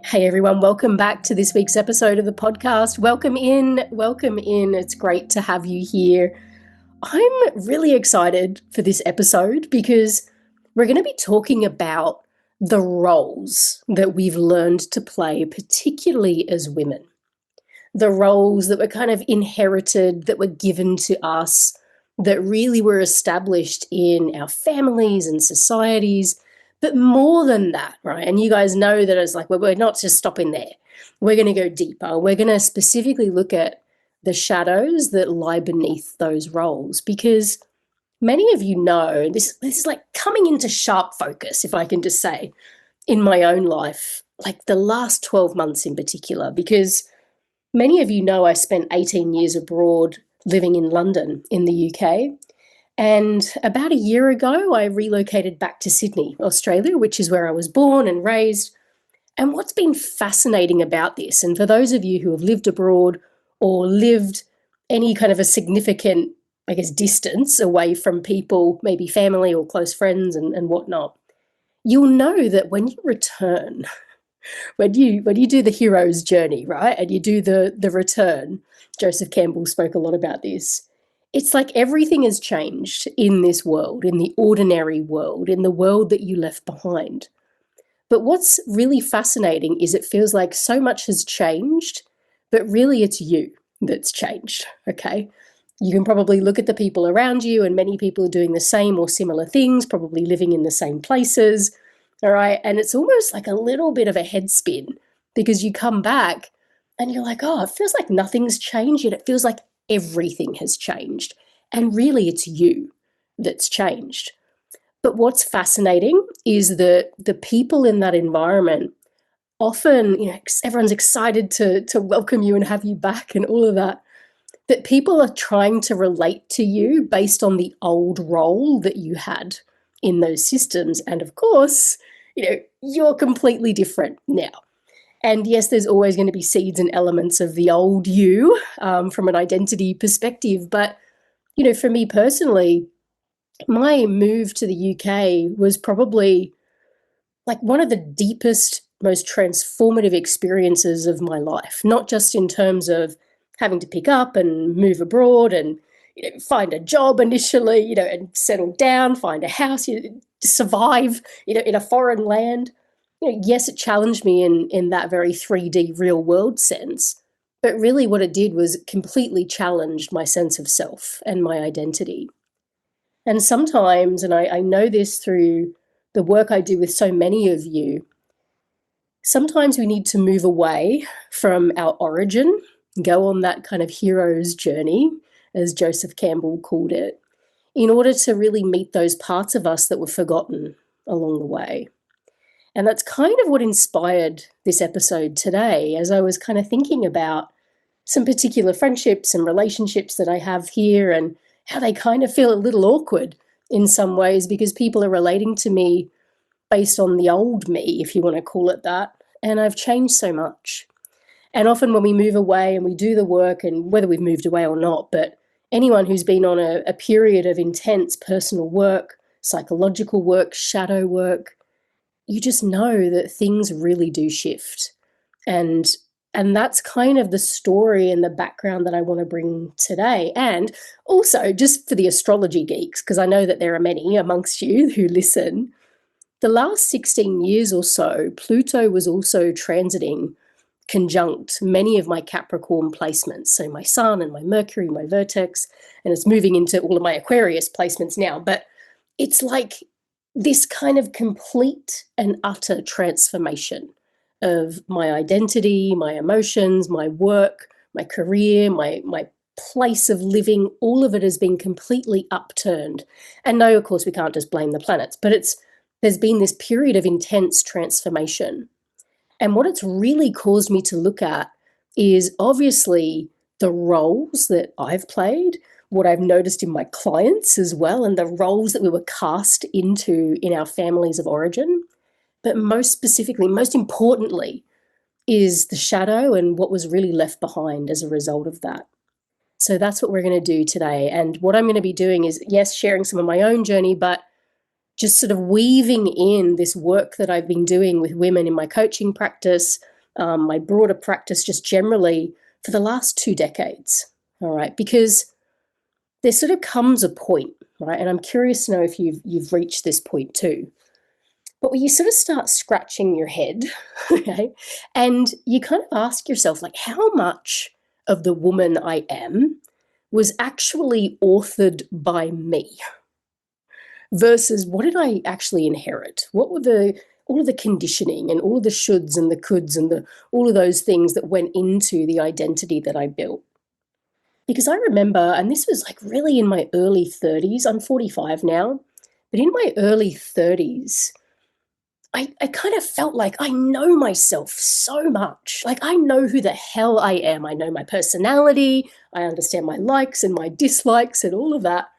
Hey everyone, welcome back to this week's episode of the podcast. Welcome in, welcome in. It's great to have you here. I'm really excited for this episode because we're going to be talking about the roles that we've learned to play, particularly as women. The roles that were kind of inherited, that were given to us, that really were established in our families and societies. But more than that, right? And you guys know that it's like, we're not just stopping there. We're going to go deeper. We're going to specifically look at the shadows that lie beneath those roles because many of you know this is like coming into sharp focus, if I can just say, in my own life, like the last 12 months in particular, because many of you know I spent 18 years abroad living in London in the UK. And about a year ago, I relocated back to Sydney, Australia, which is where I was born and raised. And what's been fascinating about this, and for those of you who have lived abroad or lived any kind of a significant, I guess, distance away from people, maybe family or close friends and whatnot, you'll know that when you return, when you do the hero's journey, right, and you do the return, Joseph Campbell spoke a lot about this. It's like everything has changed in this world, in the ordinary world, in the world that you left behind. But what's really fascinating is it feels like so much has changed, but really it's you that's changed, okay? You can probably look at the people around you, and many people are doing the same or similar things, probably living in the same places, all right? And it's almost like a little bit of a head spin because you come back and you're like, oh, it feels like nothing's changed, yet it feels like everything has changed. And really, it's you that's changed. But what's fascinating is that the people in that environment often, everyone's excited to welcome you and have you back and all of that. But people are trying to relate to you based on the old role that you had in those systems. And of course, you're completely different now. And yes, there's always going to be seeds and elements of the old you from an identity perspective. But, for me personally, my move to the UK was probably like one of the deepest, most transformative experiences of my life, not just in terms of having to pick up and move abroad and find a job initially, and settle down, find a house, survive, in a foreign land. Yes, it challenged me in that very 3D real world sense, but really what it did was completely challenged my sense of self and my identity. And sometimes, and I know this through the work I do with so many of you, sometimes we need to move away from our origin, go on that kind of hero's journey, as Joseph Campbell called it, in order to really meet those parts of us that were forgotten along the way. And that's kind of what inspired this episode today, as I was kind of thinking about some particular friendships and relationships that I have here and how they kind of feel a little awkward in some ways because people are relating to me based on the old me, if you want to call it that. And I've changed so much. And often when we move away and we do the work, and whether we've moved away or not, but anyone who's been on a period of intense personal work, psychological work, shadow work, you just know that things really do shift. And and that's kind of the story and the background that I want to bring today. And also, just for the astrology geeks, because I know that there are many amongst you who listen, the last 16 years or so, Pluto was also transiting conjunct many of my Capricorn placements. So my Sun and my Mercury, my Vertex, and it's moving into all of my Aquarius placements now. But it's like this kind of complete and utter transformation of my identity, my emotions, my work, my career, my place of living. All of it has been completely upturned. And no, of course, we can't just blame the planets, but there's been this period of intense transformation. And what it's really caused me to look at is obviously the roles that I've played, what I've noticed in my clients as well, and the roles that we were cast into in our families of origin. But most specifically, most importantly, is the shadow and what was really left behind as a result of that. So that's what we're going to do today. And what I'm going to be doing is, yes, sharing some of my own journey, but just sort of weaving in this work that I've been doing with women in my coaching practice, my broader practice just generally for the last 2 decades. All right, because there sort of comes a point, right? And I'm curious to know if you've reached this point too. But when you sort of start scratching your head, okay, and you kind of ask yourself, like, how much of the woman I am was actually authored by me versus what did I actually inherit? What were all of the conditioning and all of the shoulds and the coulds and all of those things that went into the identity that I built? Because I remember, and this was like really in my early 30s, I'm 45 now, but in my early 30s, I kind of felt like I know myself so much. Like I know who the hell I am. I know my personality. I understand my likes and my dislikes and all of that.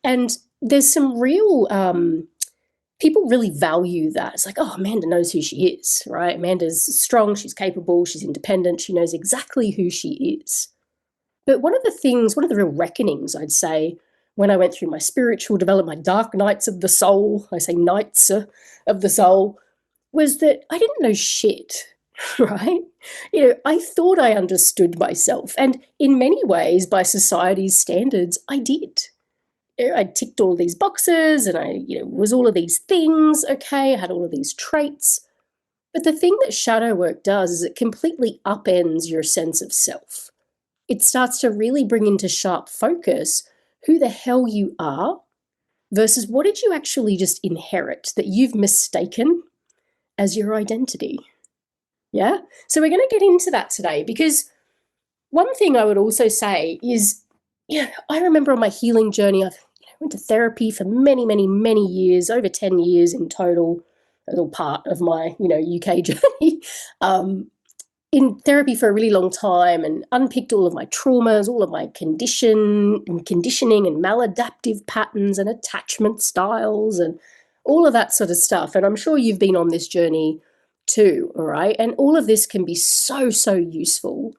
And there's some real, people really value that. It's like, oh, Amanda knows who she is, right? Amanda's strong, she's capable, she's independent, she knows exactly who she is. But one of the real reckonings, I'd say, when I went through my spiritual development, my dark nights of the soul, I say nights of the soul, was that I didn't know shit, right? I thought I understood myself. And in many ways, by society's standards, I did. I ticked all these boxes and I, was all of these things, okay? I had all of these traits. But the thing that shadow work does is it completely upends your sense of self. It starts to really bring into sharp focus who the hell you are versus what did you actually just inherit that you've mistaken as your identity. Yeah? So we're going to get into that today because one thing I would also say is, I remember on my healing journey, I went to therapy for many, many, many years, over 10 years in total, a little part of my, UK journey. In therapy for a really long time and unpicked all of my traumas, all of my conditioning and maladaptive patterns and attachment styles and all of that sort of stuff. And I'm sure you've been on this journey too, all right? And all of this can be so, so useful.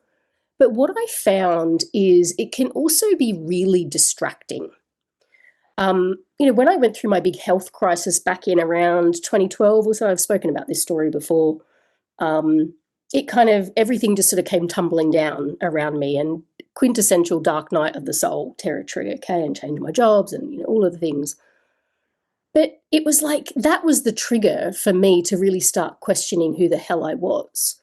But what I found is it can also be really distracting. When I went through my big health crisis back in around 2012 or so, I've spoken about this story before, it kind of, everything just sort of came tumbling down around me and quintessential dark night of the soul territory, okay, and changed my jobs and, all of the things. But it was like, that was the trigger for me to really start questioning who the hell I was.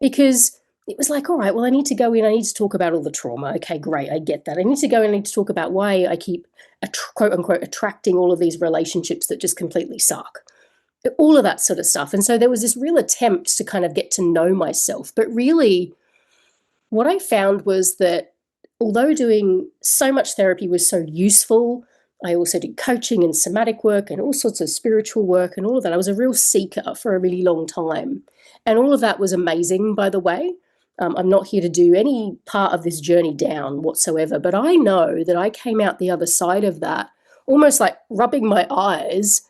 Because it was like, all right, well, I need to go in, I need to talk about all the trauma. Okay, great, I get that. I need to go in, I need to talk about why I keep, quote unquote, attracting all of these relationships that just completely suck. All of that sort of stuff. And so there was this real attempt to kind of get to know myself. But really, what I found was that although doing so much therapy was so useful, I also did coaching and somatic work and all sorts of spiritual work and all of that. I was a real seeker for a really long time. And all of that was amazing, by the way. I'm not here to do any part of this journey down whatsoever, but I know that I came out the other side of that almost like rubbing my eyes,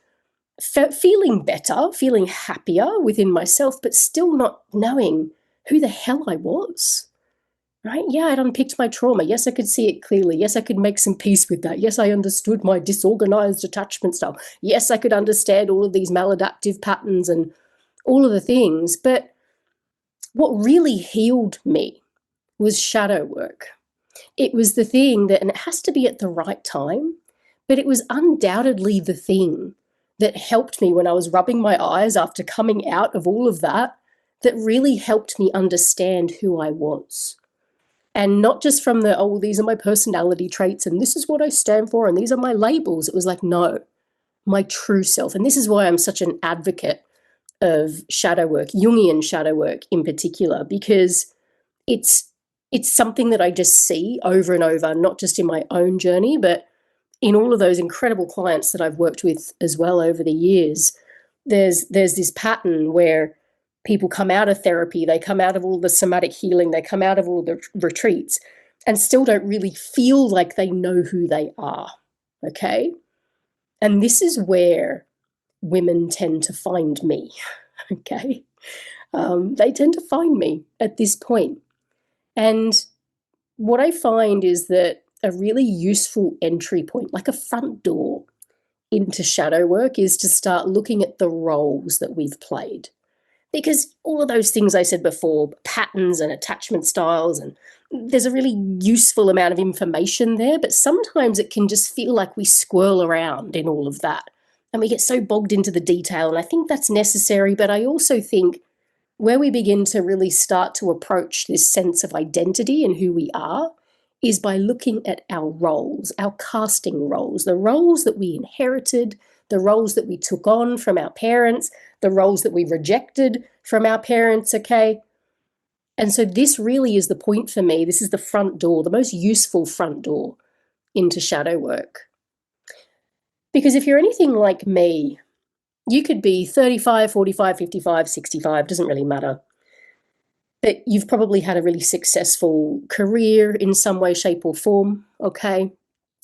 feeling better, feeling happier within myself, but still not knowing who the hell I was. Right? Yeah, I'd unpicked my trauma. Yes, I could see it clearly. Yes, I could make some peace with that. Yes, I understood my disorganized attachment style. Yes, I could understand all of these maladaptive patterns and all of the things. But what really healed me was shadow work. It was the thing that, and it has to be at the right time, but it was undoubtedly the thing that helped me when I was rubbing my eyes after coming out of all of that, that really helped me understand who I was. And not just from these are my personality traits and this is what I stand for and these are my labels. It was like, no, my true self. And this is why I'm such an advocate of shadow work, Jungian shadow work in particular, because it's something that I just see over and over, not just in my own journey, but in all of those incredible clients that I've worked with as well over the years. There's this pattern where people come out of therapy, they come out of all the somatic healing, they come out of all the retreats and still don't really feel like they know who they are, okay? And this is where women tend to find me, okay? They tend to find me at this point. And what I find is that a really useful entry point, like a front door, into shadow work is to start looking at the roles that we've played. Because all of those things I said before, patterns and attachment styles, and there's a really useful amount of information there, but sometimes it can just feel like we swirl around in all of that and we get so bogged into the detail. And I think that's necessary, but I also think where we begin to really start to approach this sense of identity and who we are is by looking at our roles, our casting roles, the roles that we inherited, the roles that we took on from our parents, the roles that we rejected from our parents, okay? And so this really is the point for me. This is the front door, the most useful front door into shadow work. Because if you're anything like me, you could be 35, 45, 55, 65, doesn't really matter. But you've probably had a really successful career in some way, shape, or form, okay?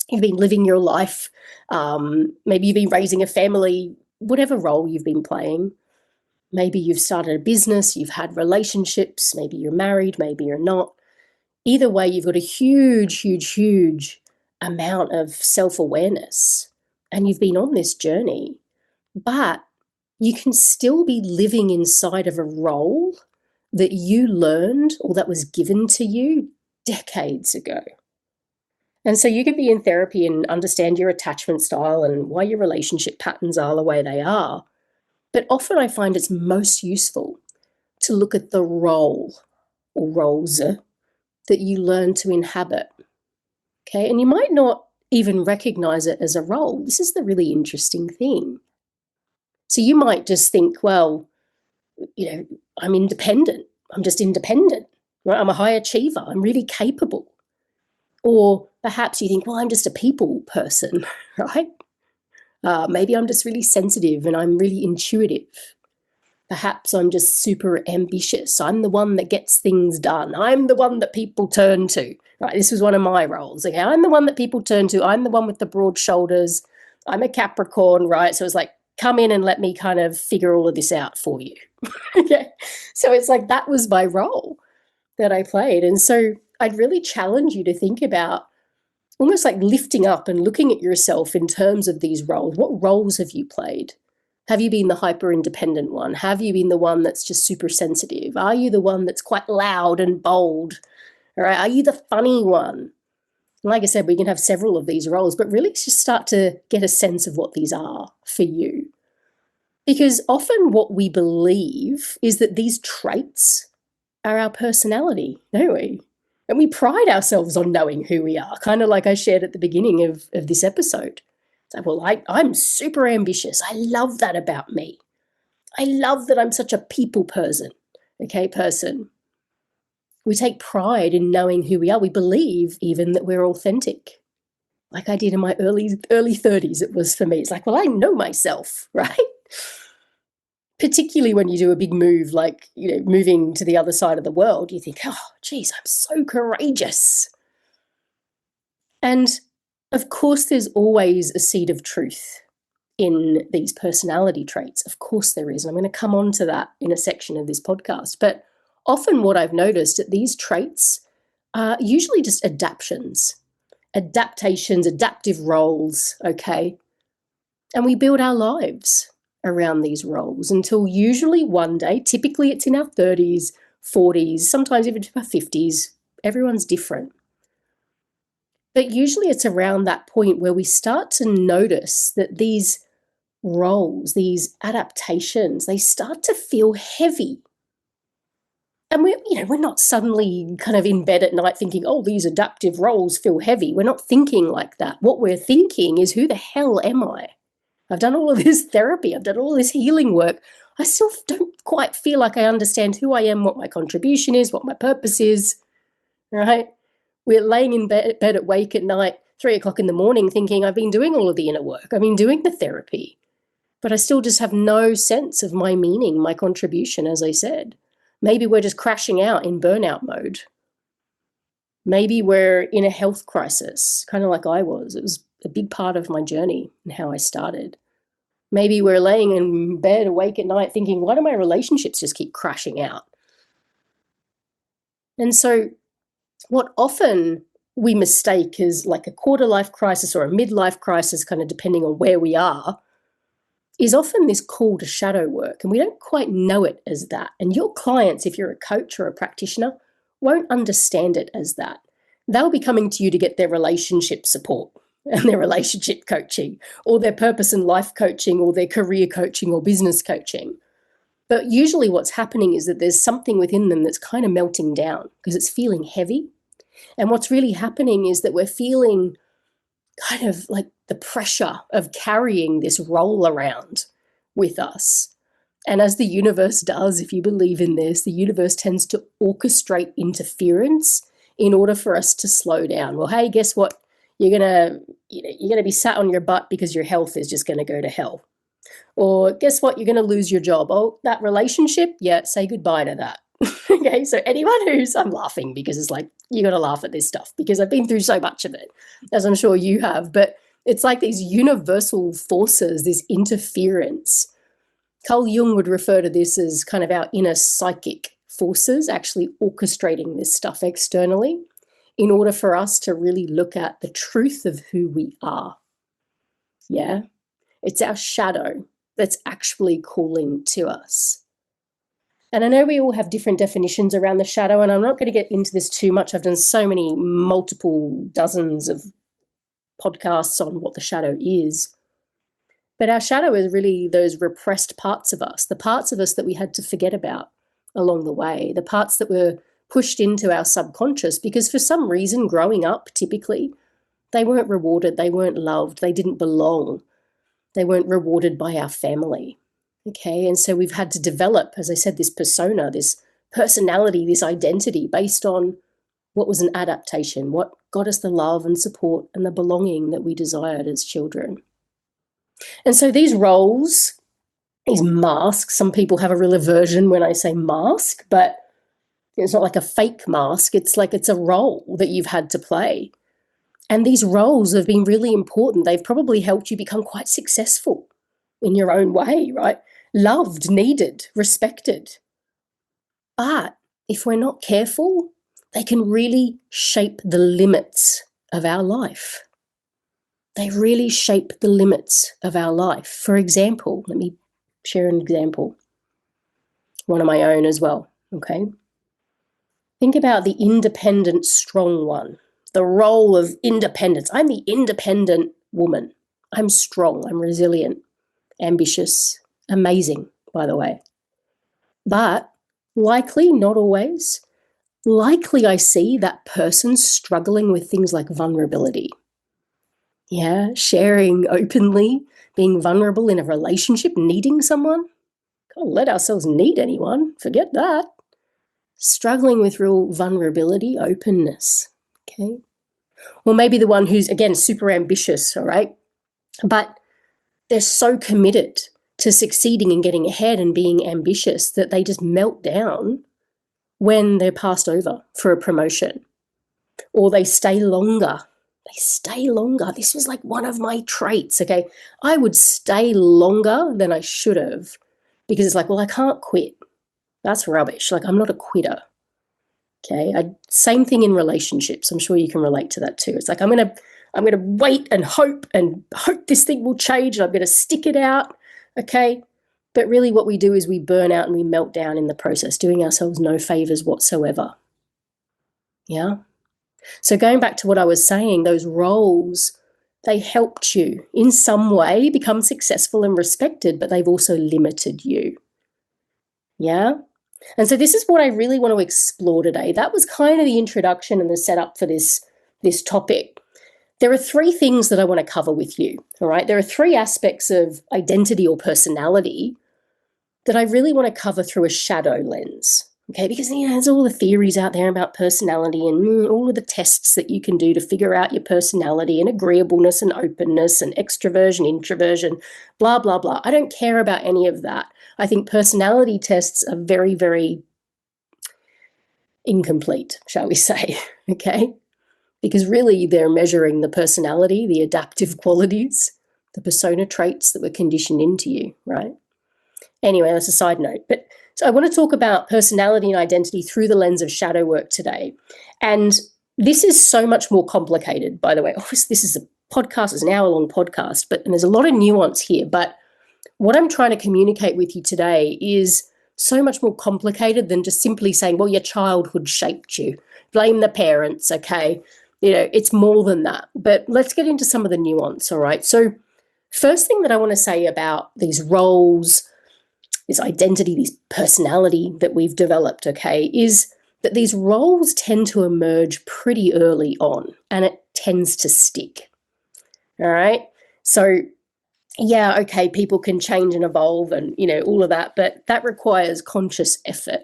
You've been living your life. Maybe you've been raising a family, whatever role you've been playing. Maybe you've started a business, you've had relationships, maybe you're married, maybe you're not. Either way, you've got a huge, huge, huge amount of self-awareness, and you've been on this journey. But you can still be living inside of a role that you learned or that was given to you decades ago. And so you can be in therapy and understand your attachment style and why your relationship patterns are the way they are. But often I find it's most useful to look at the role or roles that you learn to inhabit. Okay, and you might not even recognize it as a role. This is the really interesting thing. So you might just think, well, I'm independent. I'm just independent. Right? I'm a high achiever. I'm really capable. Or perhaps you think, well, I'm just a people person, right? Maybe I'm just really sensitive and I'm really intuitive. Perhaps I'm just super ambitious. I'm the one that gets things done. I'm the one that people turn to. Right, this was one of my roles. Okay, I'm the one that people turn to. I'm the one with the broad shoulders. I'm a Capricorn, right? So it's like, come in and let me kind of figure all of this out for you. Okay, so it's like that was my role that I played. And so I'd really challenge you to think about almost like lifting up and looking at yourself in terms of these roles. What roles have you played? Have you been the hyper independent one? Have you been the one that's just super sensitive? Are you the one that's quite loud and bold? All right, are you the funny one? Like I said, we can have several of these roles, but really just start to get a sense of what these are for you. Because often what we believe is that these traits are our personality, don't we? And we pride ourselves on knowing who we are, kind of like I shared at the beginning of this episode. So, well, I'm super ambitious. I love that about me. I love that I'm such a people person, person. We take pride in knowing who we are. We believe even that we're authentic. Like I did in my early 30s, it was for me. It's like, well, I know myself, right? Particularly when you do a big move, like, moving to the other side of the world, you think, oh, geez, I'm so courageous. And of course, there's always a seed of truth in these personality traits. Of course there is. And I'm going to come on to that in a section of this podcast. But often what I've noticed that these traits are usually just adaptations, adaptive roles, okay? And we build our lives around these roles until usually one day, typically it's in our 30s, 40s, sometimes even our 50s, everyone's different. But usually it's around that point where we start to notice that these roles, these adaptations, they start to feel heavy. And we're not suddenly kind of in bed at night thinking, oh, these adaptive roles feel heavy. We're not thinking like that. What we're thinking is, who the hell am I? I've done all of this therapy. I've done all this healing work. I still don't quite feel like I understand who I am, what my contribution is, what my purpose is, right? We're laying in bed awake at night, 3 o'clock in the morning, thinking I've been doing all of the inner work. I've been doing the therapy, but I still just have no sense of my meaning, my contribution, as I said. Maybe we're just crashing out in burnout mode. Maybe we're in a health crisis, kind of like I was. It was a big part of my journey and how I started. Maybe we're laying in bed awake at night thinking, why do my relationships just keep crashing out? And so what often we mistake as like a quarter life crisis or a midlife crisis, kind of depending on where we are, is often this call to shadow work. And we don't quite know it as that. And your clients, if you're a coach or a practitioner, won't understand it as that. They'll be coming to you to get their relationship support and their relationship coaching, or their purpose and life coaching, or their career coaching or business coaching. But usually what's happening is that there's something within them that's kind of melting down because it's feeling heavy. And what's really happening is that we're feeling kind of like the pressure of carrying this role around with us. And as the universe does, if you believe in this, the universe tends to orchestrate interference in order for us to slow down. Well, hey, guess what? You're gonna be sat on your butt because your health is just gonna go to hell. Or guess what? You're gonna lose your job. Oh, that relationship? Yeah, say goodbye to that. Okay, so anyone I'm laughing because it's like, you got to laugh at this stuff because I've been through so much of it, as I'm sure you have, but it's like these universal forces, this interference. Carl Jung would refer to this as kind of our inner psychic forces actually orchestrating this stuff externally in order for us to really look at the truth of who we are. Yeah, it's our shadow that's actually calling to us. And I know we all have different definitions around the shadow, and I'm not going to get into this too much. I've done so many multiple dozens of podcasts on what the shadow is. But our shadow is really those repressed parts of us, the parts of us that we had to forget about along the way, the parts that were pushed into our subconscious because for some reason growing up, typically, they weren't rewarded, they weren't loved, they didn't belong, they weren't rewarded by our family. Okay, and so we've had to develop, as I said, this persona, this personality, this identity based on what was an adaptation, what got us the love and support and the belonging that we desired as children. And so these roles, these masks, some people have a real aversion when I say mask, but it's not like a fake mask. It's like it's a role that you've had to play. And these roles have been really important. They've probably helped you become quite successful in your own way, right? Loved, needed, respected. But if we're not careful, they can really shape the limits of our life. They really shape the limits of our life. For example, let me share an example, one of my own as well, okay? Think about the independent, strong one, the role of independence. I'm the independent woman. I'm strong, I'm resilient, ambitious, amazing, by the way. But likely, not always, likely I see that person struggling with things like vulnerability. Yeah, sharing openly, being vulnerable in a relationship, needing someone. Can't let ourselves need anyone, forget that. Struggling with real vulnerability, openness, okay? Or maybe the one who's, again, super ambitious, all right? But they're so committed to succeeding and getting ahead and being ambitious that they just melt down when they're passed over for a promotion, or they stay longer. They stay longer. This was like one of my traits, okay? I would stay longer than I should have because it's like, well, I can't quit. That's rubbish. Like, I'm not a quitter, okay? Same thing in relationships. I'm sure you can relate to that too. It's like, I'm gonna wait and hope this thing will change, and I'm gonna stick it out, okay? But really what we do is we burn out and we melt down in the process, doing ourselves no favors whatsoever. Yeah? So going back to what I was saying, those roles, they helped you in some way become successful and respected, but they've also limited you. Yeah? And so this is what I really want to explore today. That was kind of the introduction and the setup for this topic. There are three things that I want to cover with you, all right? There are three aspects of identity or personality that I really want to cover through a shadow lens, okay? Because, there's all the theories out there about personality and all of the tests that you can do to figure out your personality and agreeableness and openness and extroversion, introversion, blah, blah, blah. I don't care about any of that. I think personality tests are very, very incomplete, shall we say, okay? Because really they're measuring the personality, the adaptive qualities, the persona traits that were conditioned into you, right? Anyway, that's a side note. But so I want to talk about personality and identity through the lens of shadow work today. And This is so much more complicated, by the way. Obviously, this is a podcast, it's an hour-long podcast, and there's a lot of nuance here. But what I'm trying to communicate with you today is so much more complicated than just simply saying, well, your childhood shaped you. Blame the parents, okay? It's more than that. But let's get into some of the nuance, all right? So first thing that I want to say about these roles, this identity, this personality that we've developed, okay, is that these roles tend to emerge pretty early on and it tends to stick. All right. So, yeah, okay, people can change and evolve and, all of that, but that requires conscious effort.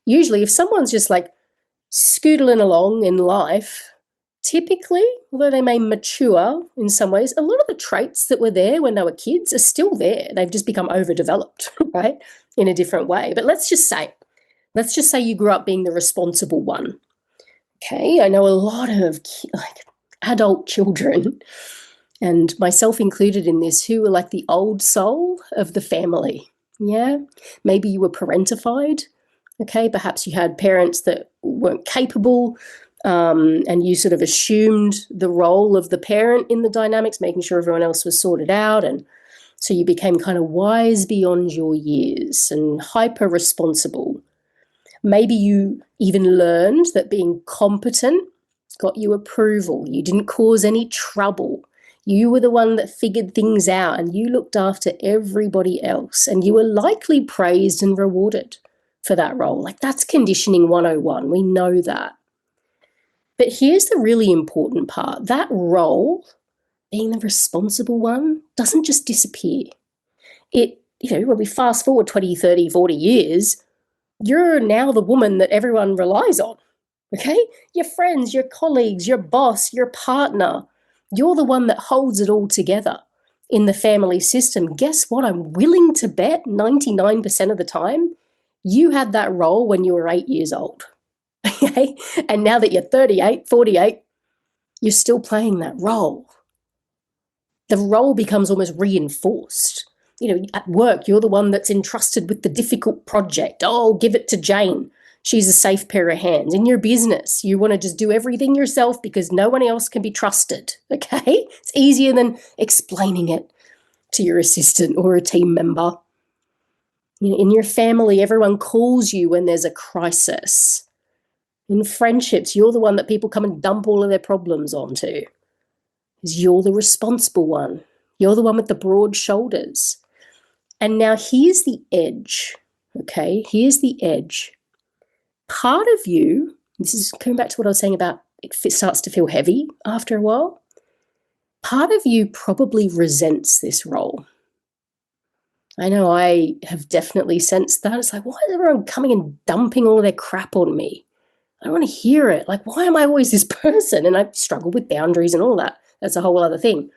Usually, if someone's just like scootling along in life, typically, although they may mature in some ways, a lot of the traits that were there when they were kids are still there. They've just become overdeveloped, right, in a different way. But let's just say you grew up being the responsible one. Okay, I know a lot of adult children, and myself included in this, who were like the old soul of the family. Yeah, maybe you were parentified. Okay, perhaps you had parents that weren't capable, and you sort of assumed the role of the parent in the dynamics, making sure everyone else was sorted out. And so you became kind of wise beyond your years and hyper responsible. Maybe you even learned that being competent got you approval. You didn't cause any trouble. You were the one that figured things out and you looked after everybody else, and you were likely praised and rewarded for that role. Like, that's conditioning 101. We know that. But here's the really important part. That role, being the responsible one, doesn't just disappear. When we fast forward 20, 30, 40 years, you're now the woman that everyone relies on, okay? Your friends, your colleagues, your boss, your partner, you're the one that holds it all together in the family system. Guess what? I'm willing to bet 99% of the time you had that role when you were 8 years old, okay? And now that you're 38, 48, you're still playing that role. The role becomes almost reinforced. At work, you're the one that's entrusted with the difficult project. Oh, give it to Jane. She's a safe pair of hands. In your business, you want to just do everything yourself because no one else can be trusted, okay? It's easier than explaining it to your assistant or a team member. In your family, everyone calls you when there's a crisis. In friendships, you're the one that people come and dump all of their problems onto. Because you're the responsible one. You're the one with the broad shoulders. And now here's the edge, okay? Here's the edge. Part of you, this is coming back to what I was saying about it starts to feel heavy after a while. Part of you probably resents this role. I know I have definitely sensed that. It's like, why is everyone coming and dumping all of their crap on me? I don't want to hear it. Like, why am I always this person? And I struggle with boundaries and all that. That's a whole other thing.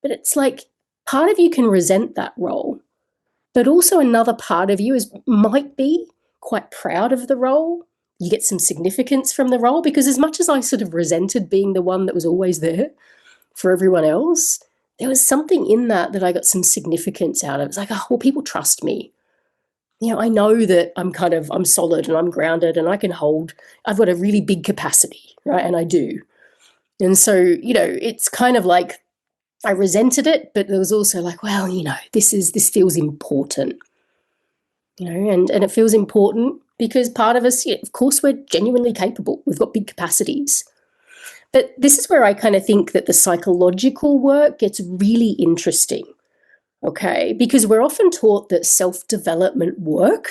But it's like part of you can resent that role. But also another part of you might be quite proud of the role. You get some significance from the role, because as much as I sort of resented being the one that was always there for everyone else, there was something in that I got some significance out of. It's like, oh, well, people trust me. I know that I'm solid and I'm grounded and I've got a really big capacity, right? And I do. And so, it's kind of like, I resented it, but there was also like, well, this feels important, and it feels important because part of us, of course, we're genuinely capable. We've got big capacities. But this is where I kind of think that the psychological work gets really interesting, okay? Because we're often taught that self-development work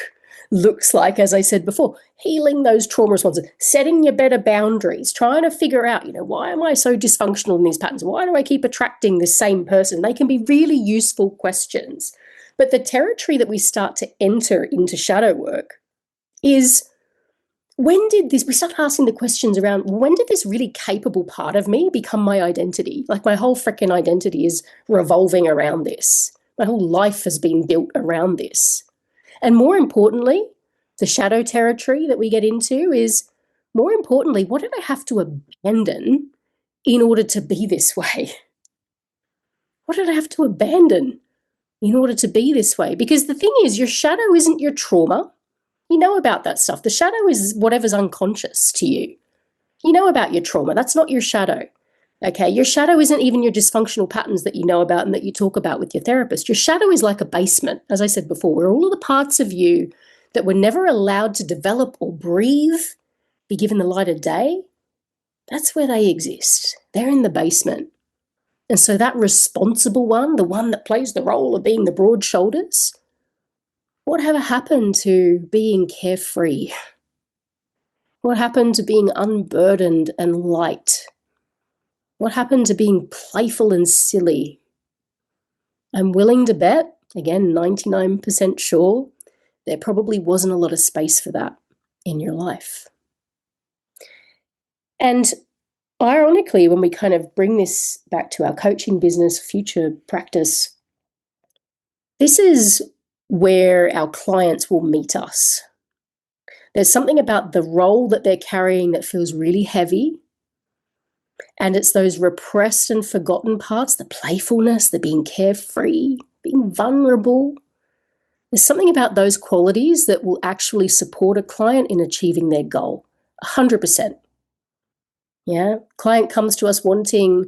looks like, as I said before, healing those trauma responses, setting your better boundaries, trying to figure out, why am I so dysfunctional in these patterns? Why do I keep attracting the same person? They can be really useful questions. But the territory that we start to enter into shadow work is, we start asking the questions around, when did this really capable part of me become my identity? Like, my whole freaking identity is revolving around this. My whole life has been built around this. And more importantly, the shadow territory that we get into is, more importantly, what did I have to abandon in order to be this way? What did I have to abandon in order to be this way? Because the thing is, your shadow isn't your trauma. You know about that stuff. The shadow is whatever's unconscious to you. You know about your trauma. That's not your shadow. Okay, your shadow isn't even your dysfunctional patterns that you know about and that you talk about with your therapist. Your shadow is like a basement, as I said before, where all of the parts of you that were never allowed to develop or breathe, be given the light of day, that's where they exist. They're in the basement. And so that responsible one, the one that plays the role of being the broad shoulders, whatever happened to being carefree? What happened to being unburdened and light? What happened to being playful and silly? I'm willing to bet, again, 99% sure, there probably wasn't a lot of space for that in your life. And ironically, when we kind of bring this back to our coaching business, future practice, this is where our clients will meet us. There's something about the role that they're carrying that feels really heavy. And it's those repressed and forgotten parts, the playfulness, the being carefree, being vulnerable. There's something about those qualities that will actually support a client in achieving their goal, 100%. Yeah, client comes to us wanting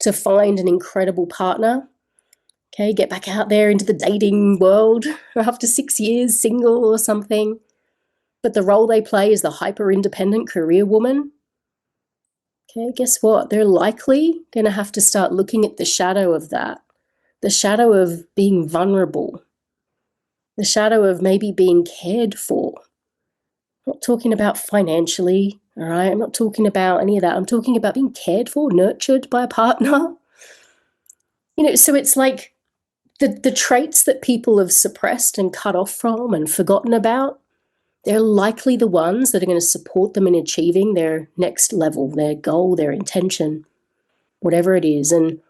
to find an incredible partner. Okay, get back out there into the dating world after 6 years, single or something. But the role they play is the hyper-independent career woman. Okay, guess what? They're likely going to have to start looking at the shadow of that, the shadow of being vulnerable, the shadow of maybe being cared for. I'm not talking about financially, all right? I'm not talking about any of that. I'm talking about being cared for, nurtured by a partner. So it's like the traits that people have suppressed and cut off from and forgotten about, they're likely the ones that are going to support them in achieving their next level, their goal, their intention, whatever it is. And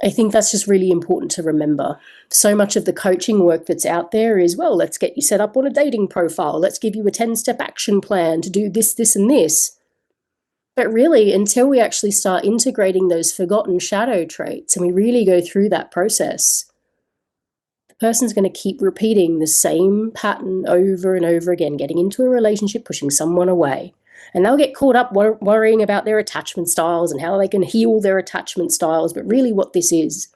I think that's just really important to remember. So much of the coaching work that's out there is, well, let's get you set up on a dating profile. Let's give you a 10-step action plan to do this, this, and this. But really, until we actually start integrating those forgotten shadow traits and we really go through that process, the person's going to keep repeating the same pattern over and over again, getting into a relationship, pushing someone away. And they'll get caught up worrying about their attachment styles and how they can heal their attachment styles. But really what this is,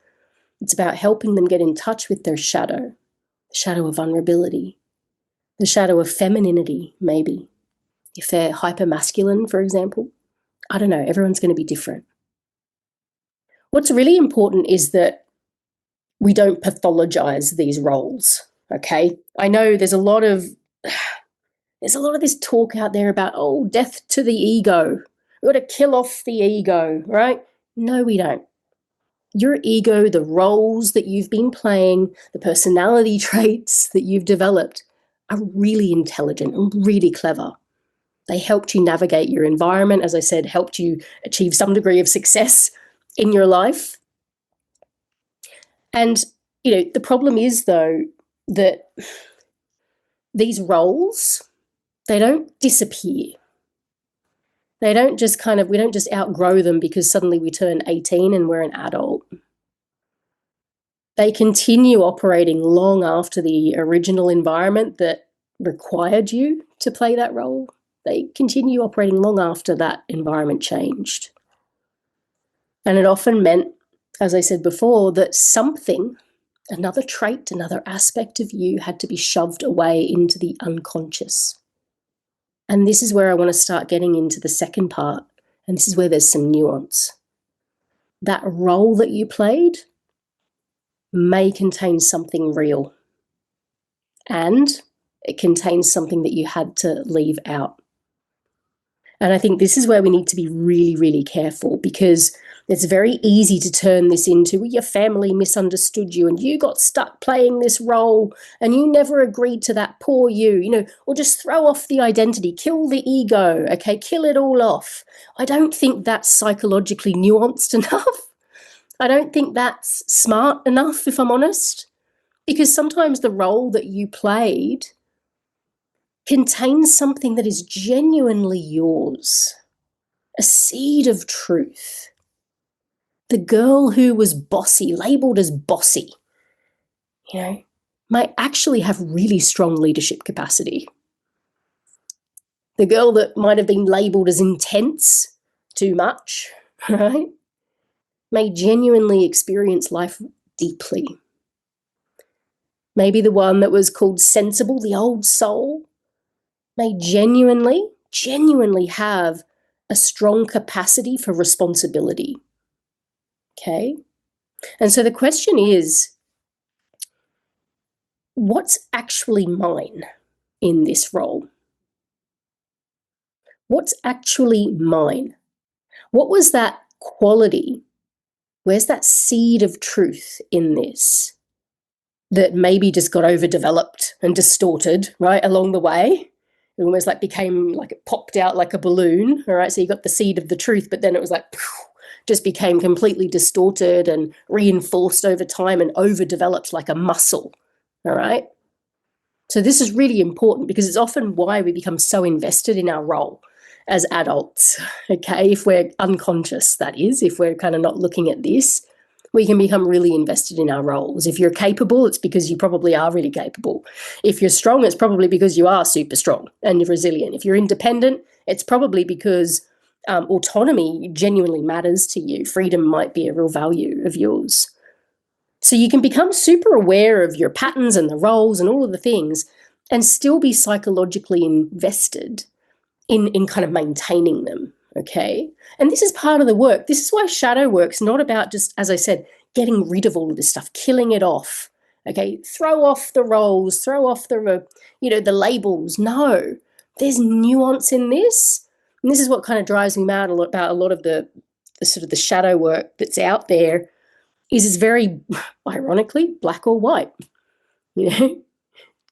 it's about helping them get in touch with their shadow, the shadow of vulnerability, the shadow of femininity, maybe. If they're hyper-masculine, for example, I don't know, everyone's going to be different. What's really important is that we don't pathologize these roles, okay? I know there's a lot of this talk out there about, death to the ego. We've got to kill off the ego, right? No, we don't. Your ego, the roles that you've been playing, the personality traits that you've developed are really intelligent and really clever. They helped you navigate your environment, as I said, helped you achieve some degree of success in your life. And, the problem is, though, that these roles, they don't disappear. They don't just we don't just outgrow them because suddenly we turn 18 and we're an adult. They continue operating long after the original environment that required you to play that role. They continue operating long after that environment changed. And it often meant, as I said before, that something, another trait, another aspect of you had to be shoved away into the unconscious. And this is where I want to start getting into the second part. And this is where there's some nuance. That role that you played may contain something real. And it contains something that you had to leave out. And I think this is where we need to be really, really careful, because it's very easy to turn this into, your family misunderstood you and you got stuck playing this role and you never agreed to that, poor you, or just throw off the identity, kill the ego, okay, kill it all off. I don't think that's psychologically nuanced enough. I don't think that's smart enough, if I'm honest, because sometimes the role that you played contains something that is genuinely yours, a seed of truth. The girl who was bossy, labeled as bossy, might actually have really strong leadership capacity. the girl that might have been labelled as intense too much, right, may genuinely experience life deeply. Maybe the one that was called sensible, the old soul, may genuinely have a strong capacity for responsibility. Okay? And so the question is, what's actually mine in this role? What's actually mine? What was that quality? Where's that seed of truth in this that maybe just got overdeveloped and distorted, right, along the way? It almost like became like it popped out like a balloon, all right? So you got the seed of the truth, but then it was like, just became completely distorted and reinforced over time and overdeveloped like a muscle, all right? So this is really important because it's often why we become so invested in our role as adults, okay? If we're unconscious, that is, if we're kind of not looking at this, we can become really invested in our roles. If you're capable, it's because you probably are really capable. If you're strong, it's probably because you are super strong and you're resilient. If you're independent, it's probably because autonomy genuinely matters to you. Freedom might be a real value of yours. So you can become super aware of your patterns and the roles and all of the things and still be psychologically invested in kind of maintaining them, okay? And this is part of the work. This is why shadow work's not about just, as I said, getting rid of all of this stuff, killing it off, okay? Throw off the roles, throw off the, the labels. No, there's nuance in this. And this is what kind of drives me mad about a lot of the sort of the shadow work that's out there is it's very, ironically, black or white,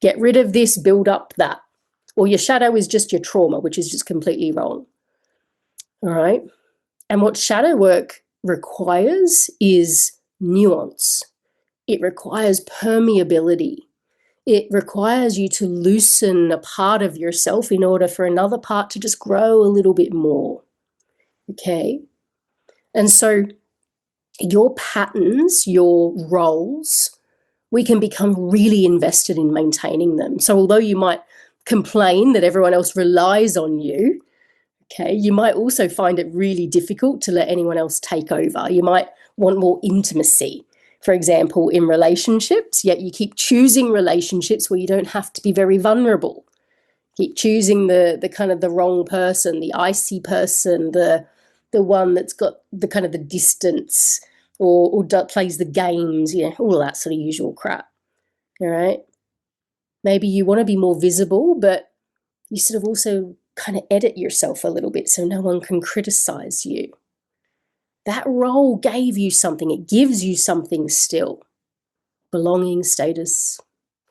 Get rid of this, build up that. Or your shadow is just your trauma, which is just completely wrong. All right. And what shadow work requires is nuance. It requires permeability. It requires you to loosen a part of yourself in order for another part to just grow a little bit more. Okay. And so your patterns, your roles, we can become really invested in maintaining them. So although you might complain that everyone else relies on you, okay, you might also find it really difficult to let anyone else take over. You might want more intimacy, for example, in relationships, yet you keep choosing relationships where you don't have to be very vulnerable. Keep choosing the kind of the wrong person, the icy person, the one that's got the kind of the distance or plays the games, all of that sort of usual crap. All right. Maybe you want to be more visible, but you sort of also kind of edit yourself a little bit so no one can criticize you. That role gave you something. It gives you something still. Belonging, status,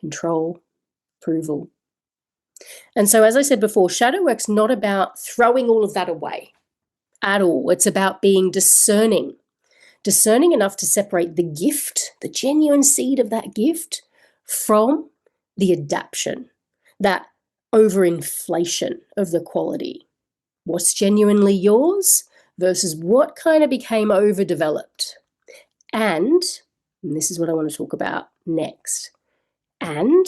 control, approval. And so, as I said before, shadow work's not about throwing all of that away at all. It's about being discerning enough to separate the gift, the genuine seed of that gift, from the adaptation, that overinflation of the quality. What's genuinely yours versus what kind of became overdeveloped. And this is what I want to talk about next. And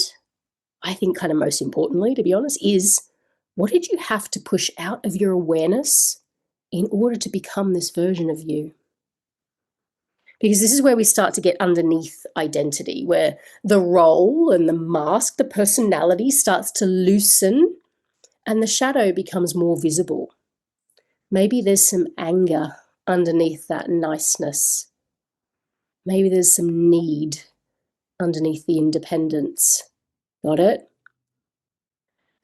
I think kind of most importantly, to be honest, is what did you have to push out of your awareness in order to become this version of you? Because this is where we start to get underneath identity, where the role and the mask, the personality starts to loosen and the shadow becomes more visible. Maybe there's some anger underneath that niceness. Maybe there's some need underneath the independence. Got it?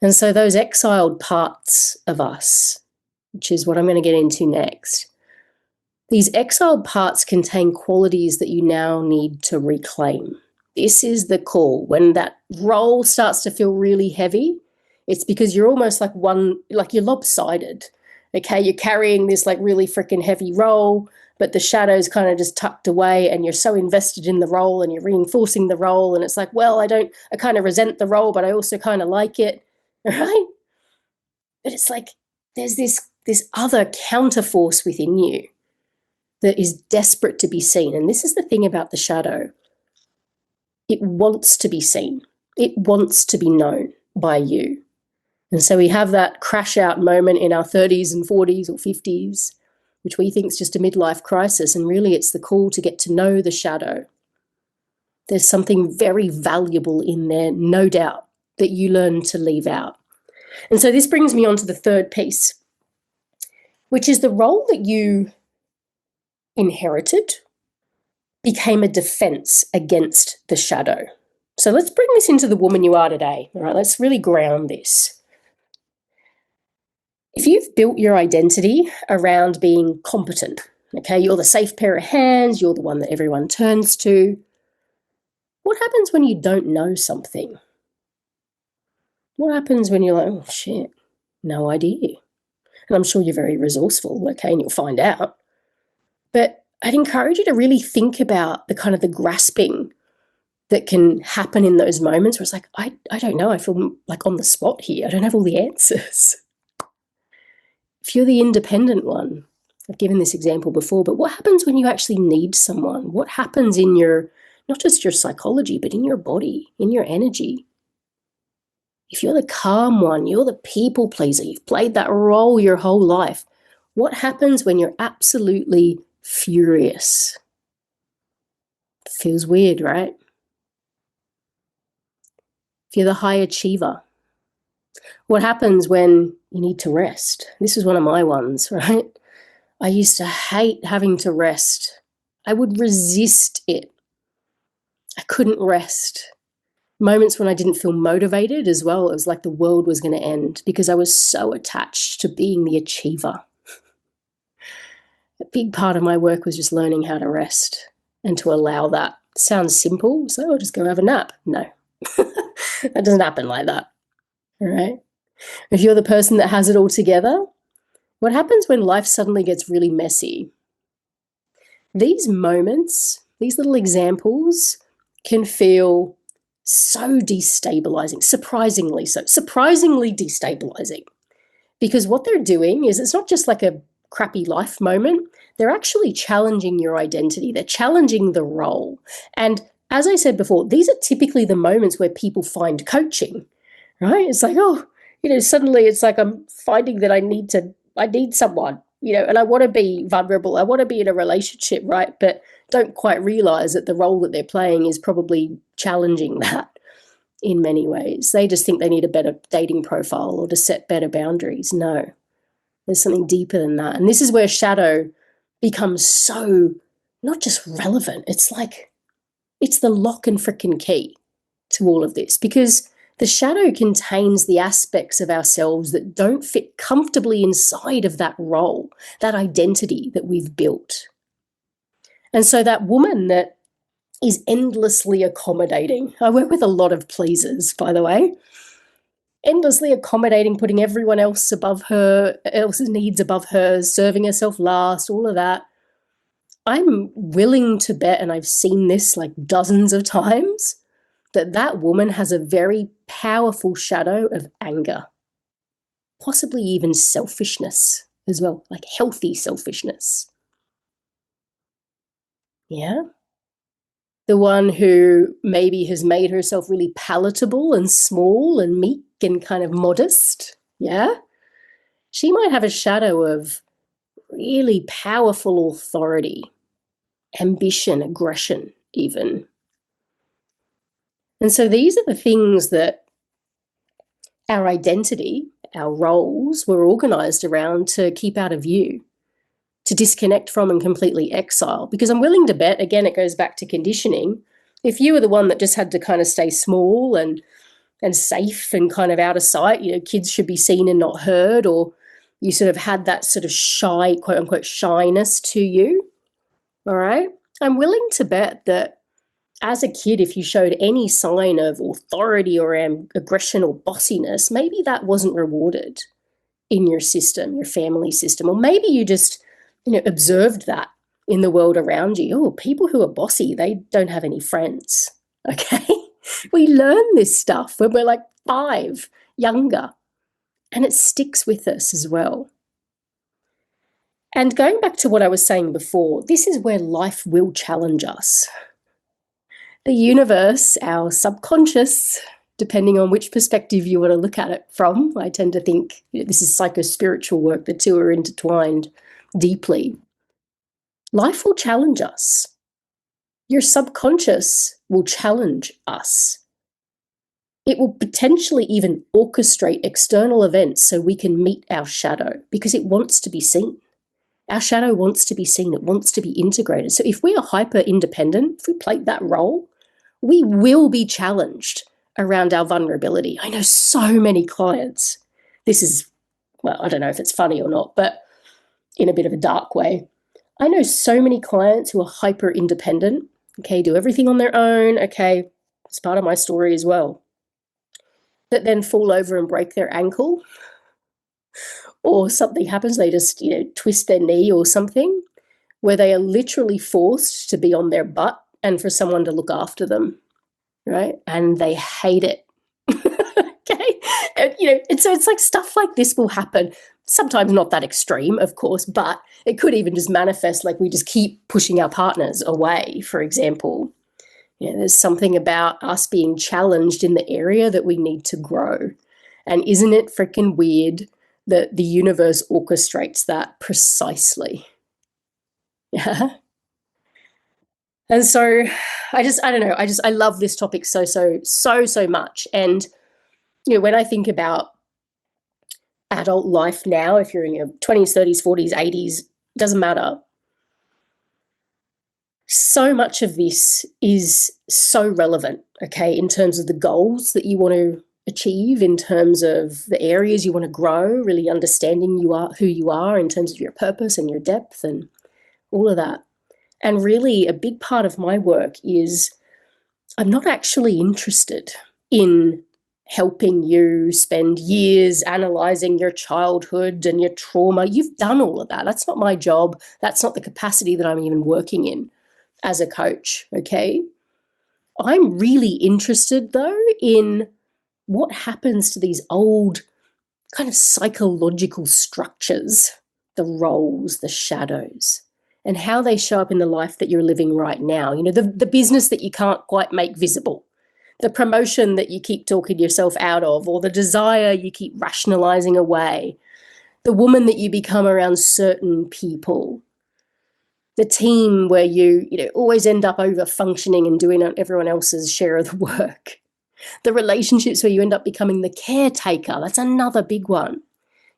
And so those exiled parts of us, which is what I'm going to get into next, these exiled parts contain qualities that you now need to reclaim. This is the call. When that role starts to feel really heavy, it's because you're almost like you're lopsided. Okay, you're carrying this like really freaking heavy role, but the shadow's kind of just tucked away and you're so invested in the role and you're reinforcing the role. And it's like, well, I kind of resent the role, but I also kind of like it, right? But it's like there's this other counterforce within you that is desperate to be seen. And this is the thing about the shadow. It wants to be seen. It wants to be known by you. And so we have that crash out moment in our 30s and 40s or 50s, which we think is just a midlife crisis. And really, it's the call to get to know the shadow. There's something very valuable in there, no doubt, that you learn to leave out. And so this brings me on to the third piece, which is the role that you inherited became a defense against the shadow. So let's bring this into the woman you are today. All right, let's really ground this. If you've built your identity around being competent, okay, you're the safe pair of hands, you're the one that everyone turns to, what happens when you don't know something? What happens when you're like, oh shit, no idea? And I'm sure you're very resourceful, okay, and you'll find out. But I'd encourage you to really think about the kind of the grasping that can happen in those moments where it's like, I don't know, I feel like on the spot here. I don't have all the answers. If you're the independent one, I've given this example before, but what happens when you actually need someone? What happens in your, not just your psychology, but in your body, in your energy? If you're the calm one, you're the people pleaser, you've played that role your whole life, what happens when you're absolutely furious? Feels weird, right? If you're the high achiever, what happens when you need to rest? This is one of my ones, right? I used to hate having to rest. I would resist it. I couldn't rest. Moments when I didn't feel motivated as well. It was like the world was going to end because I was so attached to being the achiever. A big part of my work was just learning how to rest and to allow that. Sounds simple, so I'll just go have a nap. No, that doesn't happen like that. All right. If you're the person that has it all together, what happens when life suddenly gets really messy? These moments, these little examples can feel so destabilizing, surprisingly so, surprisingly destabilizing. Because what they're doing is it's not just like a crappy life moment, they're actually challenging your identity. They're challenging the role. And as I said before, these are typically the moments where people find coaching, right? It's like, oh, suddenly it's like I'm finding that I need someone, and I want to be vulnerable. I want to be in a relationship, right? But don't quite realize that the role that they're playing is probably challenging that in many ways. They just think they need a better dating profile or to set better boundaries. No, there's something deeper than that. And this is where shadow becomes so not just relevant. It's like, it's the lock and frickin' key to all of this, because the shadow contains the aspects of ourselves that don't fit comfortably inside of that role, that identity that we've built. And so that woman that is endlessly accommodating, I work with a lot of pleasers, by the way, endlessly accommodating, putting everyone else above her, else's needs above hers, serving herself last, all of that. I'm willing to bet, and I've seen this like dozens of times, that woman has a very powerful shadow of anger, possibly even selfishness as well, like healthy selfishness. Yeah. The one who maybe has made herself really palatable and small and meek and kind of modest. Yeah. She might have a shadow of really powerful authority, ambition, aggression, even. And so these are the things that our identity, our roles were organized around to keep out of view, to disconnect from and completely exile. Because I'm willing to bet, again, it goes back to conditioning. If you were the one that just had to kind of stay small and safe and kind of out of sight, kids should be seen and not heard, or you sort of had that sort of shy, quote unquote, shyness to you. All right. I'm willing to bet that as a kid, if you showed any sign of authority or aggression or bossiness, maybe that wasn't rewarded in your system, your family system, or maybe you just, observed that in the world around you. Oh, people who are bossy, they don't have any friends. Okay. We learn this stuff when we're like 5, younger, and it sticks with us as well. And going back to what I was saying before, this is where life will challenge us. The universe, our subconscious, depending on which perspective you want to look at it from. I tend to think this is psycho-spiritual work. The two are intertwined deeply. Life will challenge us. Your subconscious will challenge us. It will potentially even orchestrate external events so we can meet our shadow because it wants to be seen. Our shadow wants to be seen. It wants to be integrated. So if we are hyper independent, if we play that role, we will be challenged around our vulnerability. I know so many clients. This is, well, I don't know if it's funny or not, but in a bit of a dark way. I know so many clients who are hyper independent, okay, do everything on their own, okay, it's part of my story as well, that then fall over and break their ankle or something happens, they just, twist their knee or something, where they are literally forced to be on their butt and for someone to look after them, right? And they hate it. Okay. And so it's like stuff like this will happen. Sometimes not that extreme, of course, but it could even just manifest like we just keep pushing our partners away, for example. There's something about us being challenged in the area that we need to grow. And isn't it freaking weird that the universe orchestrates that precisely? Yeah. And so I don't know. I love this topic so much. And, when I think about adult life now, if you're in your 20s, 30s, 40s, 80s, doesn't matter. So much of this is so relevant, okay, in terms of the goals that you want to achieve, in terms of the areas you want to grow, really understanding who you are in terms of your purpose and your depth and all of that. And really a big part of my work is I'm not actually interested in helping you spend years analyzing your childhood and your trauma. You've done all of that. That's not my job. That's not the capacity that I'm even working in as a coach, okay? I'm really interested, though, in what happens to these old kind of psychological structures, the roles, the shadows, and how they show up in the life that you're living right now. The business that you can't quite make visible, the promotion that you keep talking yourself out of, or the desire you keep rationalizing away, the woman that you become around certain people, the team where you always end up over functioning and doing everyone else's share of the work, the relationships where you end up becoming the caretaker. That's another big one.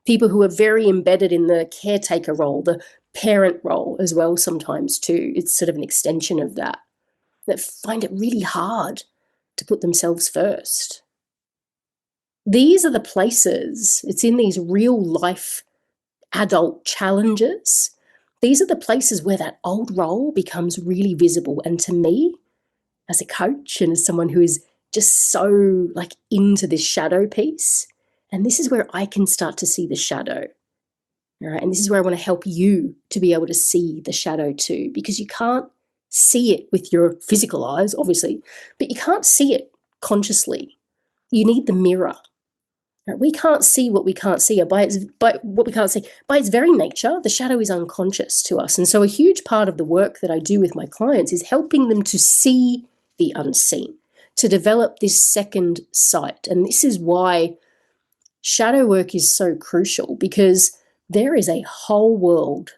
People who are very embedded in the caretaker role, the parent role as well sometimes too. It's sort of an extension of that find it really hard to put themselves first. These are the places, it's in these real life adult challenges. These are the places where that old role becomes really visible. And to me, as a coach and as someone who is just so into this shadow piece, and this is where I can start to see the shadow. All right. And this is where I want to help you to be able to see the shadow too, because you can't see it with your physical eyes, obviously, but you can't see it consciously. You need the mirror. Right? We can't see what we can't see, by what we can't see. By its very nature, the shadow is unconscious to us. And so a huge part of the work that I do with my clients is helping them to see the unseen, to develop this second sight. And this is why shadow work is so crucial, because there is a whole world.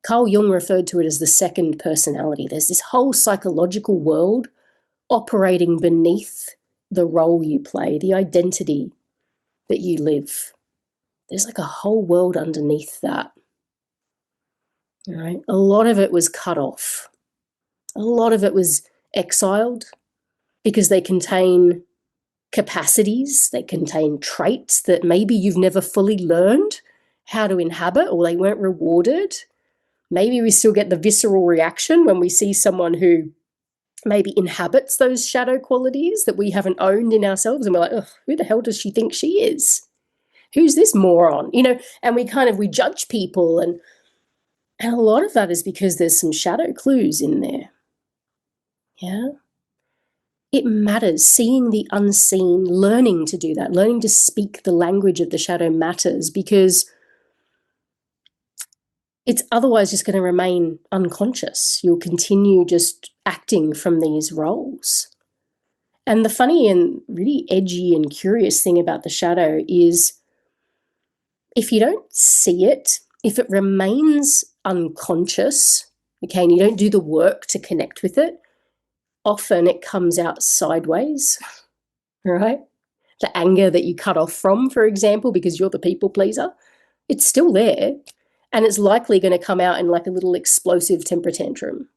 Carl Jung referred to it as the second personality. There's this whole psychological world operating beneath the role you play, the identity that you live. There's a whole world underneath that. All right. A lot of it was cut off. A lot of it was exiled because they contain capacities, they contain traits that maybe you've never fully learned how to inhabit, or they weren't rewarded. Maybe we still get the visceral reaction when we see someone who maybe inhabits those shadow qualities that we haven't owned in ourselves, and we're like, oh, who the hell does she think she is? Who's this moron? And we judge people, and a lot of that is because there's some shadow clues in there. Yeah. It matters. Seeing the unseen, learning to do that, learning to speak the language of the shadow matters, because it's otherwise just going to remain unconscious. You'll continue just acting from these roles. And the funny and really edgy and curious thing about the shadow is if you don't see it, if it remains unconscious, okay, and you don't do the work to connect with it, often it comes out sideways, right? The anger that you cut off from, for example, because you're the people pleaser, it's still there. And it's likely going to come out in like a little explosive temper tantrum.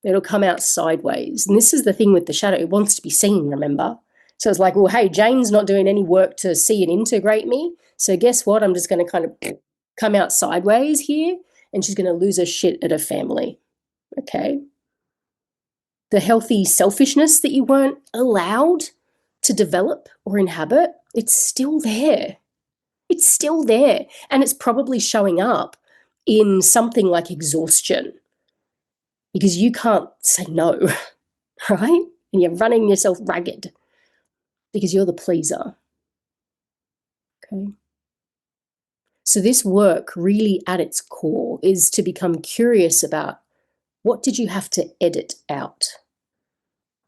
It'll come out sideways. And this is the thing with the shadow. It wants to be seen, remember? So it's like, well, hey, Jane's not doing any work to see and integrate me. So guess what? I'm just going to kind of come out sideways here, and she's going to lose her shit at her family. Okay? The healthy selfishness that you weren't allowed to develop or inhabit, it's still there. It's still there. And it's probably showing up in something like exhaustion because you can't say no, right? And you're running yourself ragged because you're the pleaser. Okay. So this work really at its core is to become curious about what did you have to edit out?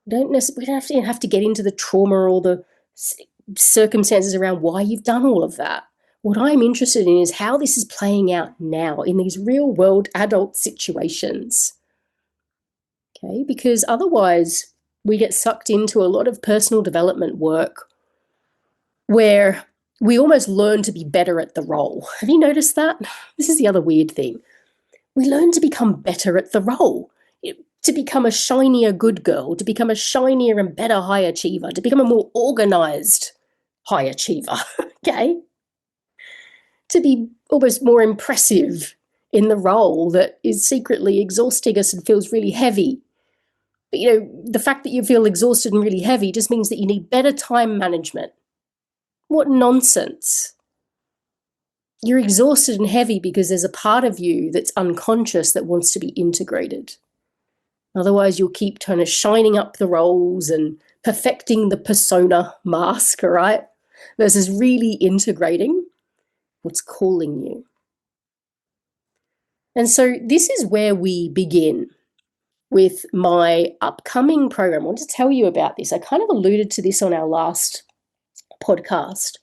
We don't have to get into the trauma or the circumstances around why you've done all of that. What I'm interested in is how this is playing out now in these real world adult situations. Okay, because otherwise we get sucked into a lot of personal development work where we almost learn to be better at the role. Have you noticed that? This is the other weird thing. We learn to become better at the role, to become a shinier good girl, to become a shinier and better high achiever, to become a more organized high achiever, okay? To be almost more impressive in the role that is secretly exhausting us and feels really heavy. But, the fact that you feel exhausted and really heavy just means that you need better time management. What nonsense. You're exhausted and heavy because there's a part of you that's unconscious that wants to be integrated. Otherwise, you'll keep kind of shining up the roles and perfecting the persona mask, all right? Versus really integrating what's calling you. And so this is where we begin with my upcoming program. I want to tell you about this. I kind of alluded to this on our last podcast.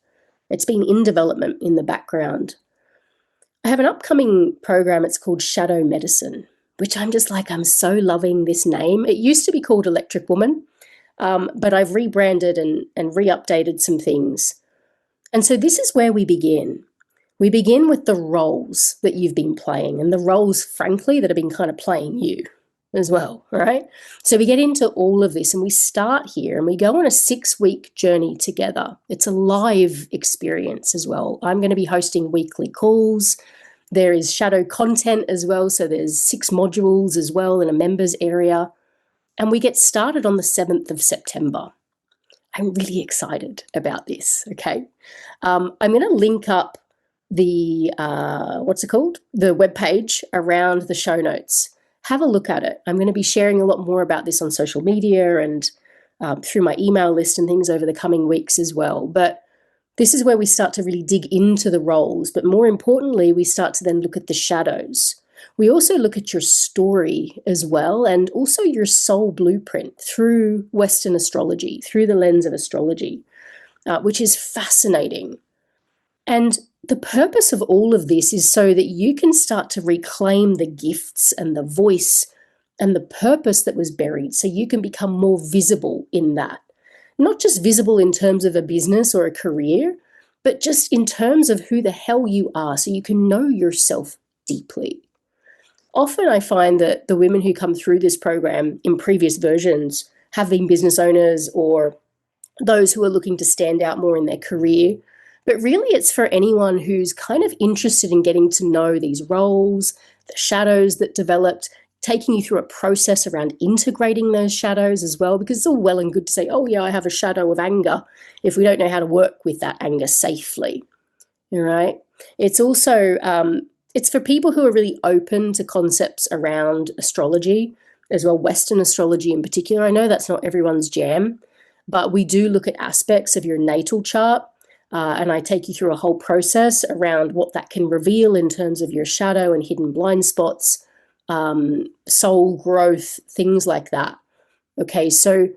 It's been in development in the background. I have an upcoming program. It's called Shadow Medicine, which I'm so loving this name. It used to be called Electric Woman, but I've rebranded and re-updated some things. And so this is where we begin. We begin with the roles that you've been playing and the roles, frankly, that have been kind of playing you as well, right? So we get into all of this and we start here and we go on a 6-week journey together. It's a live experience as well. I'm going to be hosting weekly calls. There is shadow content as well. So there's 6 modules as well in a members area. And we get started on the 7th of September. I'm really excited about this, okay? I'm going to link up the, the webpage around the show notes. Have a look at it. I'm going to be sharing a lot more about this on social media and through my email list and things over the coming weeks as well. But this is where we start to really dig into the roles. But more importantly, we start to then look at the shadows. We also look at your story as well, and also your soul blueprint through Western astrology, through the lens of astrology, which is fascinating. And the purpose of all of this is so that you can start to reclaim the gifts and the voice and the purpose that was buried, so you can become more visible in that. Not just visible in terms of a business or a career, but just in terms of who the hell you are, so you can know yourself deeply. Often I find that the women who come through this program in previous versions have been business owners or those who are looking to stand out more in their career. But really it's for anyone who's kind of interested in getting to know these roles, the shadows that developed, taking you through a process around integrating those shadows as well, because it's all well and good to say, oh yeah, I have a shadow of anger, if we don't know how to work with that anger safely, all right? It's also, it's for people who are really open to concepts around astrology as well, Western astrology in particular. I know that's not everyone's jam, but we do look at aspects of your natal chart. And I take you through a whole process around what that can reveal in terms of your shadow and hidden blind spots, soul growth, things like that. Okay, so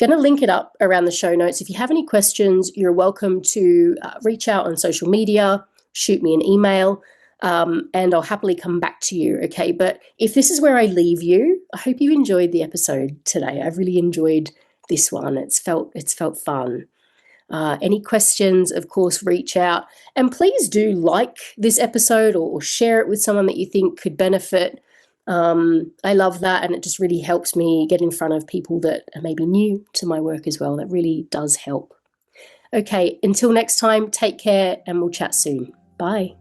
Going to link it up around the show notes. If you have any questions, you're welcome to reach out on social media, shoot me an email, and I'll happily come back to you. Okay. But if this is where I leave you, I hope you enjoyed the episode today. I've really enjoyed this one. It's felt fun. Any questions, of course, reach out. And please do like this episode or share it with someone that you think could benefit. I love that, and it just really helps me get in front of people that are maybe new to my work as well. That really does help. Okay, until next time, take care, and we'll chat soon. Bye.